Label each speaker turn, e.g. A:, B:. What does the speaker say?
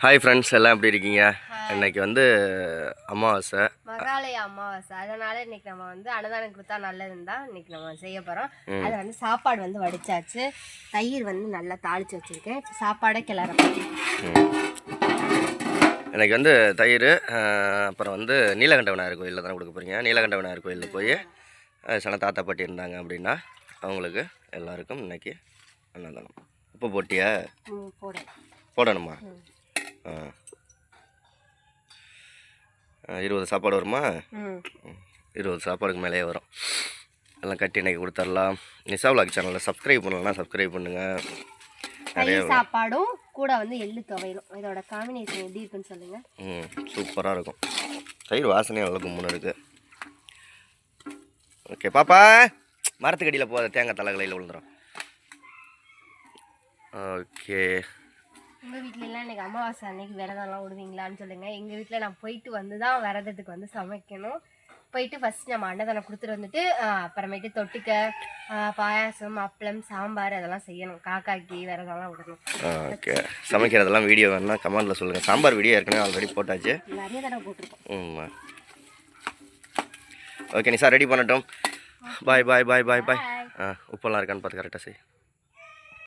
A: Hi friends, எல்லாம் எப்படி இருக்கீங்க? இன்னைக்கு வந்து அமாவாசை,
B: மகாலய அமாவாசை. அதனால இன்னைக்கு நம்ம வந்து அன்னதானம் கொடுத்தா நல்லதுன்னு தான் இன்னைக்கு நம்ம செய்ய போகிறோம். அது வந்து சாப்பாடு வந்து வடிச்சாச்சு, தயிர் வந்து நல்லா தாளித்து வச்சுருக்கேன். சாப்பாடை கிளறேன்.
A: இன்னைக்கு வந்து தயிர், அப்புறம் வந்து நீலகண்ட விநாயகர் கோயிலில் தானே கொடுக்க போகிறீங்க. நீலகண்ட விநாயகர் கோயிலில் போய் சில தாத்தா பாட்டி இருந்தாங்க அப்படின்னா அவங்களுக்கு எல்லாருக்கும் இன்னைக்கு அன்னதானம். உப்பு போட்டியா? போடணுமா? 20 சாப்பாடு வருமா? 20 சாப்பாடுக்கு மேலேயே வரும். எல்லாம் கட்டி இன்றைக்கி கொடுத்துடலாம். நிஷா விலாக் சேனலில் சப்ஸ்கிரைப் பண்ணலன்னா சப்ஸ்கிரைப் பண்ணுங்கள். நிறைய
B: சாப்பாடும் கூட வந்து எள்ளு துவையலும், இதோட காம்பினேஷன் எப்படி இருக்குன்னு சொல்லுங்கள்.
A: சூப்பராக இருக்கும். தயிர் வாசனையும் நல்லா கும்புன்னு இருக்குது. ஓகே பாப்பா, மரத்துக்கடியில் போகாத, தேங்காய் தலைகளையில் விழுந்துடும். ஓகே,
B: உங்கள் வீட்டிலலாம் இன்றைக்கி அமாவாசை அன்னைக்கு விரதம்லாம் விடுவீங்களான்னு சொல்லுங்கள். எங்கள் வீட்டில் நான் போயிட்டு வந்து தான் விரதத்துக்கு வந்து சமைக்கணும். போயிட்டு ஃபஸ்ட் நம்ம அன்னதானம் கொடுத்துட்டு வந்துட்டு அப்புறமேட்டு தொட்டுக்க பாயாசம், அப்பளம், சாம்பார் அதெல்லாம் செய்யணும். காக்காக்கி விரதம்லாம் விடணும்.
A: ஓகே, சமைக்கிறதெல்லாம் வீடியோ வேணுன்னா கமெண்டில் சொல்லுங்கள். சாம்பார் வீடியோ ஏற்கனவே ஆல்ரெடி போட்டாச்சு,
B: நிறைய தடவை போட்டிருக்கோம்.
A: ஓகே நிஷா, ரெடி பண்ணட்டும். பாய் பாய் பாய் பாய் பாய். உப்பெல்லாம் இருக்கான்னு பார்த்து கரெக்டாக செய்.